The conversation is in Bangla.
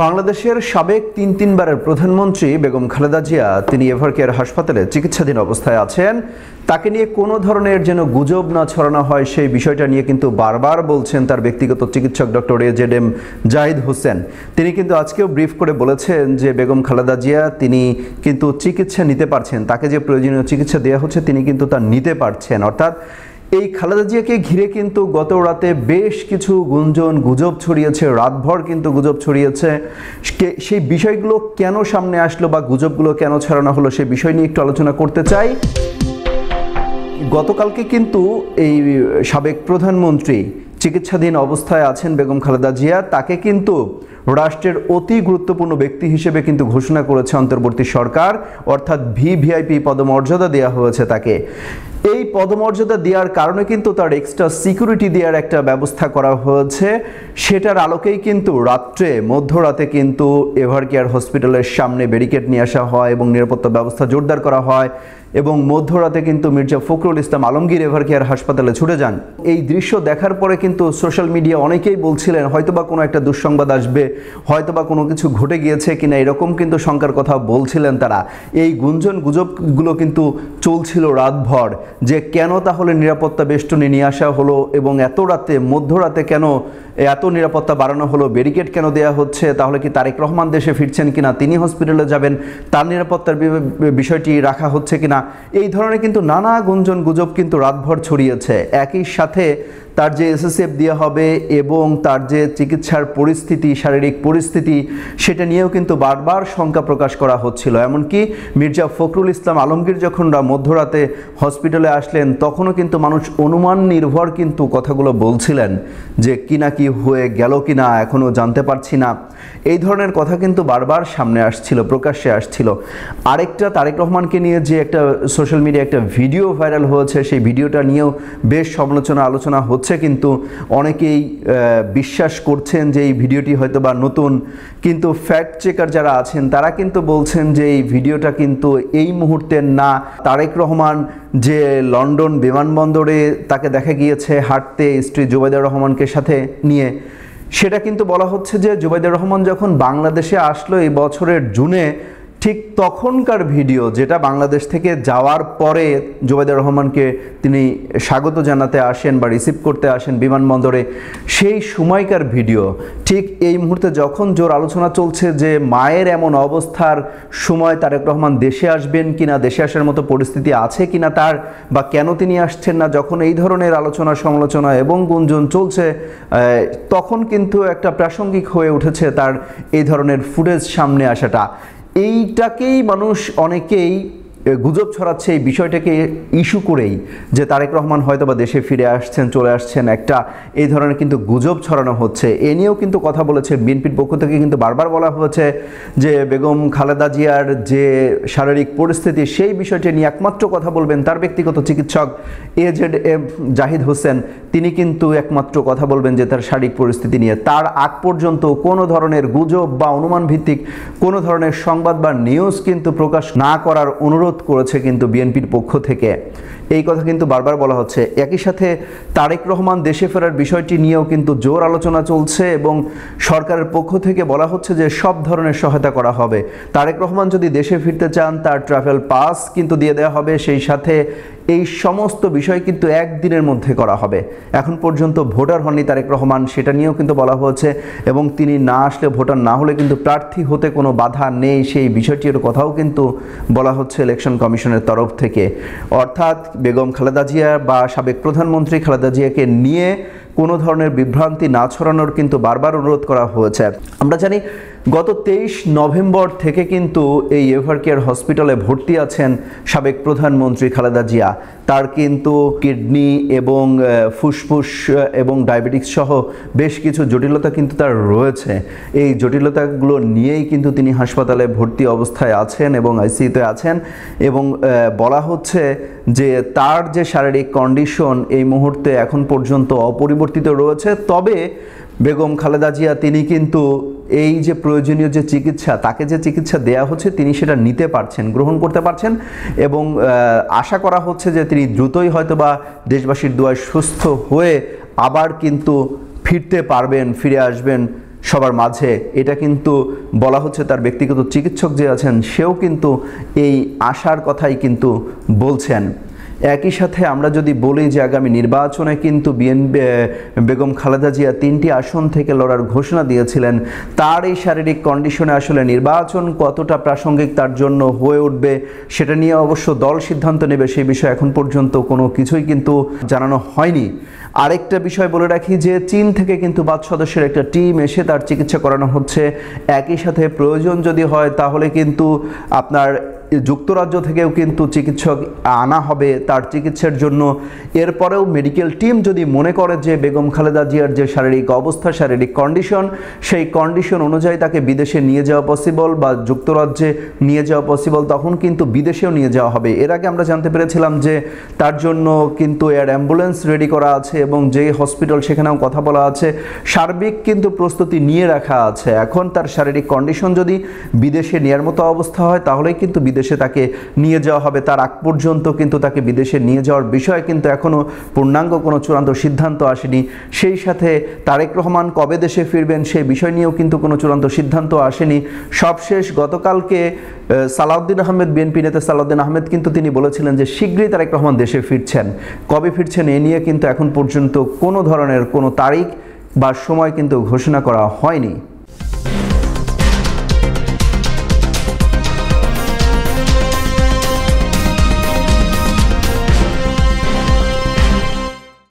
বাংলাদেশের সাবেক তিনবারের প্রধানমন্ত্রী বেগম খালেদা জিয়া তিনি এভারকেয়ার হাসপাতালে চিকিৎসাধীন অবস্থায় আছেন। তাকে নিয়ে কোনো ধরনের যেন গুজব না ছড়ানো হয় সেই বিষয়টা নিয়ে কিন্তু বারবার বলছেন তার ব্যক্তিগত চিকিৎসক ডক্টর AZM জাহিদ হোসেন। তিনি কিন্তু আজকেও ব্রিফ করে বলেছেন যে বেগম খালেদা জিয়া তিনি কিন্তু চিকিৎসা নিতে পারছেন, তাকে যে প্রয়োজনীয় চিকিৎসা দেওয়া হচ্ছে তিনি কিন্তু তা নিতে পারছেন। অর্থাৎ এই খালেদা জিয়াকে ঘিরে কিন্তু গত রাতে বেশ কিছু গুজব ছড়িয়েছে, রাতভর কিন্তু গুজব ছড়িয়েছে। সেই বিষয়গুলো কেন সামনে আসলো বা গুজবগুলো কেন ছড়ানো হলো সেই বিষয় নিয়ে একটু আলোচনা করতে চাই। গতকালকে কিন্তু এই সাবেক প্রধানমন্ত্রী চিকিৎসাধীন অবস্থায় আছেন বেগম খালেদা জিয়া, তাকে কিন্তু রাষ্ট্রের অতি গুরুত্বপূর্ণ ব্যক্তি হিসেবে কিন্তু ঘোষণা করেছে অন্তর্বর্তী সরকার, অর্থাৎ ভিভিআইপি পদমর্যাদা দেওয়া হয়েছে তাকে। এই পদমর্যাদা দেওয়ার কারণে কিন্তু তার এক্সট্রা সিকিউরিটি দেওয়ার একটা ব্যবস্থা করা হয়েছে। সেটার আলোকেই কিন্তু মধ্যরাতে কিন্তু এভারকেয়ার হসপিটালের সামনে ব্যারিকেড নিয়ে আসা হয় এবং নিরাপত্তা ব্যবস্থা জোরদার করা হয় এবং মধ্যরাতে কিন্তু মির্জা ফখরুল ইসলাম আলমগীর এভারকেয়ার হাসপাতালে ছুটে যান। এই দৃশ্য দেখার পরে কিন্তু সোশ্যাল মিডিয়া অনেকেই বলছিলেন হয়তোবা কোনো একটা দুঃসংবাদ আসবে, হয়তোবা কোনো কিছু ঘটে গিয়েছে কিনা, এরকম কিন্তু শঙ্কার কথা বলছিলেন তারা। এই গুজবগুলো কিন্তু চলছিল রাতভর যে কেন তাহলে নিরাপত্তা বেষ্টনী নিয়ে আসা হলো এবং এত রাতে মধ্যরাতে কেন এত নিরাপত্তা বাড়ানো হলো, ব্যারিকেড কেন দেওয়া হচ্ছে, তাহলে কি তারেক রহমান দেশে ফিরছেন কিনা, তিনি হসপিটালে যাবেন, তার নিরাপত্তার বিষয়টি রাখা হচ্ছে কিনা, এই ধরনের কিন্তু নানা গুজব কিন্তু রাতভর ছড়িয়েছে। একই সাথে তার যে SSF দেওয়া হবে এবং তার যে চিকিৎসার পরিস্থিতি, শারীরিক পরিস্থিতি, সেটা নিয়েও কিন্তু বারবার শঙ্কা প্রকাশ করা হচ্ছিল। এমনকি মির্জা ফখরুল ইসলাম আলমগীর যখন মধ্যরাতে হসপিটালে আসলেন তখনও কিন্তু মানুষ অনুমান নির্ভর কিন্তু কথাগুলো বলছিলেন যে কিনা কি হয়ে গেল কিনা এখনও জানতে পারছি না। এই ধরনের কথা কিন্তু বারবার সামনে আসছিল, প্রকাশ্যে আসছিল। আরেকটা তারেক রহমানকে নিয়ে যে একটা সোশ্যাল মিডিয়া একটা ভিডিও ভাইরাল হয়েছে, সেই ভিডিওটা নিয়েও বেশ আলোচনা হচ্ছে, কিন্তু অনেকেই বিশ্বাস করছেন যে এই ভিডিওটি হয়তো বা নতুন, কিন্তু ফ্যাক্ট চেকার যারা আছেন তারা কিন্তু বলছেন যে এই ভিডিওটা কিন্তু এই মুহূর্তের না। তারেক রহমান যে লন্ডন বিমানবন্দরে তাকে দেখা গিয়েছে হাঁটতে স্ত্রী জুবাইদা রহমানকে সাথে নিয়ে, সেটা কিন্তু বলা হচ্ছে যে জুবাইদা রহমান যখন বাংলাদেশে আসলো এই বছরের জুনে, ঠিক তখনকার ভিডিও, যেটা বাংলাদেশ থেকে যাওয়ার পরে জুবাইদা রহমানকে তিনি স্বাগত জানাতে আসেন বা রিসিভ করতে আসেন বিমানবন্দরে, সেই সময়কার ভিডিও। ঠিক এই মুহূর্তে যখন জোর আলোচনা চলছে যে মায়ের এমন অবস্থার সময় তারেক রহমান দেশে আসবেন কিনা, দেশে আসার মতো পরিস্থিতি আছে কিনা তার, বা কেন তিনি আসছেন না, যখন এই ধরনের আলোচনা সমালোচনা এবং গুঞ্জন চলছে, তখন কিন্তু একটা প্রাসঙ্গিক হয়ে উঠেছে তার এই ধরনের ফুটেজ সামনে আসাটা। এইটাকেই মানুষ অনেকেই গুজব ছড়াচ্ছে, এই বিষয়টাকে ইস্যু করেই যে তারেক রহমান হয়তো বা দেশে ফিরে আসছেন, চলে আসছেন, একটা এই ধরনের কিন্তু গুজব ছড়ানো হচ্ছে। এ নিয়েও কিন্তু কথা বলেছে বিএনপির পক্ষ থেকে, কিন্তু বারবার বলা হয়েছে যে বেগম খালেদা জিয়ার যে শারীরিক পরিস্থিতি সেই বিষয়টি নিয়ে একমাত্র কথা বলবেন তার ব্যক্তিগত চিকিৎসক AZM জাহিদ হোসেন। তিনি কিন্তু একমাত্র কথা বলবেন যে তার শারীরিক পরিস্থিতি নিয়ে। তার আগ পর্যন্ত কোনো ধরনের গুজব বা অনুমান ভিত্তিক কোনো ধরনের সংবাদ বা নিউজ কিন্তু প্রকাশ না করার অনুরোধ করেছে কিন্তু বিএনপির পক্ষ থেকে। এই কথা কিন্তু বারবার বলা হচ্ছে। একই সাথে তারেক রহমান দেশে ফেরার বিষয়টি নিয়েও কিন্তু জোর আলোচনা চলছে এবং সরকারের পক্ষ থেকে বলা হচ্ছে যে সব ধরনের সহায়তা করা হবে। তারেক রহমান যদি দেশে ফিরতে চান তার ট্রাভেল পাস কিন্তু দিয়ে দেওয়া হবে, সেই সাথে এই সমস্ত বিষয় কিন্তু একদিনের মধ্যে করা হবে। এখন পর্যন্ত ভোটার হননি তারেক রহমান, সেটা নিয়েও কিন্তু বলা হয়েছে, এবং তিনি না আসলে, ভোটার না হলে কিন্তু প্রার্থী হতে কোনো বাধা নেই, সেই বিষয়টির কথাও কিন্তু বলা হচ্ছে ইলেকশন কমিশনের তরফ থেকে। অর্থাৎ বেগম খালেদা জিয়া বা সাবেক প্রধানমন্ত্রী খালেদা জিয়াকে নিয়ে কোনো ধরনের বিভ্রান্তি না ছড়ানোর কিন্তু বারবার অনুরোধ করা হয়েছে। আমরা জানি গত 23 নভেম্বর থেকে কিন্তু এই এভারকেয়ার হসপিটালে ভর্তি আছেন সাবেক প্রধানমন্ত্রী খালেদা জিয়া। তার কিন্তু কিডনি এবং ফুসফুস এবং ডায়াবেটিস সহ বেশ কিছু জটিলতা কিন্তু তার রয়েছে। এই জটিলতাগুলো নিয়েই কিন্তু তিনি হাসপাতালে ভর্তি অবস্থায় আছেন এবং আইসিইউতে আছেন, এবং বলা হচ্ছে যে তার যে শারীরিক কন্ডিশন এই মুহূর্তে এখন পর্যন্ত অপরিবর্তিত রয়েছে। তবে বেগম খালেদা জিয়া তিনি কিন্তু এই যে প্রয়োজনীয় যে চিকিৎসা, তাকে যে চিকিৎসা দেয়া হচ্ছে তিনি সেটা নিতে পারছেন, গ্রহণ করতে পারছেন, এবং আশা করা হচ্ছে যে তিনি দ্রুতই হয়তোবা দেশবাসীর দোয়ায় সুস্থ হয়ে আবার কিন্তু ফিরতে পারবেন, ফিরে আসবেন সবার মাঝে, এটা কিন্তু বলা হচ্ছে তার ব্যক্তিগত চিকিৎসক যে আছেন সেও কিন্তু এই আশার কথাই কিন্তু বলছেন। একই সাথে আমরা যদি বলি যে আগামী নির্বাচনে কিন্তু বেগম খালেদা জিয়া 3টি আসন থেকে লড়ার ঘোষণা দিয়েছিলেন, তার এই শারীরিক কন্ডিশনে আসলে নির্বাচন কতটা প্রাসঙ্গিক তার জন্য হয়ে উঠবে সেটা নিয়ে অবশ্য দল সিদ্ধান্ত নেবে, সেই বিষয়ে এখন পর্যন্ত কোনো কিছুই কিন্তু জানানো হয়নি। আরেকটা বিষয় বলে রাখি যে চীন থেকে কিন্তু 5 সদস্যের একটা টিম এসে তার চিকিৎসা করানো হচ্ছে। একই সাথে প্রয়োজন যদি হয় তাহলে কিন্তু আপনার যুক্তরাজ্য থেকেও কিন্তু চিকিৎসক আনা হবে তার চিকিৎসার জন্য। এরপরেও মেডিকেল টিম যদি মনে করে যে বেগম খালেদা জিয়ার যে শারীরিক অবস্থা, শারীরিক কন্ডিশন, সেই কন্ডিশন অনুযায়ী তাকে বিদেশে নিয়ে যাওয়া পসিবল বা যুক্তরাজ্যে নিয়ে যাওয়া পসিবল, তখন কিন্তু বিদেশেও নিয়ে যাওয়া হবে। এর আগে আমরা জানতে পেরেছিলাম যে তার জন্য কিন্তু এয়ার অ্যাম্বুলেন্স রেডি করা আছে এবং যে হসপিটাল সেখানেও কথা বলা আছে, সার্বিক কিন্তু প্রস্তুতি নিয়ে রাখা আছে। এখন তার শারীরিক কন্ডিশন যদি বিদেশে নেওয়ার মতো অবস্থা হয় তাহলেই কিন্তু বিদেশে তাকে নিয়ে যাওয়া হবে। তার আগ পর্যন্ত কিন্তু তাকে বিদেশে নিয়ে যাওয়ার বিষয়ে কিন্তু এখনও পূর্ণাঙ্গ কোনো চূড়ান্ত সিদ্ধান্ত আসেনি। সেই সাথে তারেক রহমান কবে দেশে ফিরবেন সেই বিষয় নিয়েও কিন্তু কোনো চূড়ান্ত সিদ্ধান্ত আসেনি। সবশেষ গতকালকে সালাউদ্দিন আহমেদ, বিএনপি নেতা সালাউদ্দিন আহমেদ কিন্তু তিনি বলেছিলেন যে শীঘ্রই তারেক রহমান দেশে ফিরছেন। কবে ফিরছেন এ নিয়ে কিন্তু এখন পর্যন্ত কোনো ধরনের কোনো তারিখ বা সময় কিন্তু ঘোষণা করা হয়নি।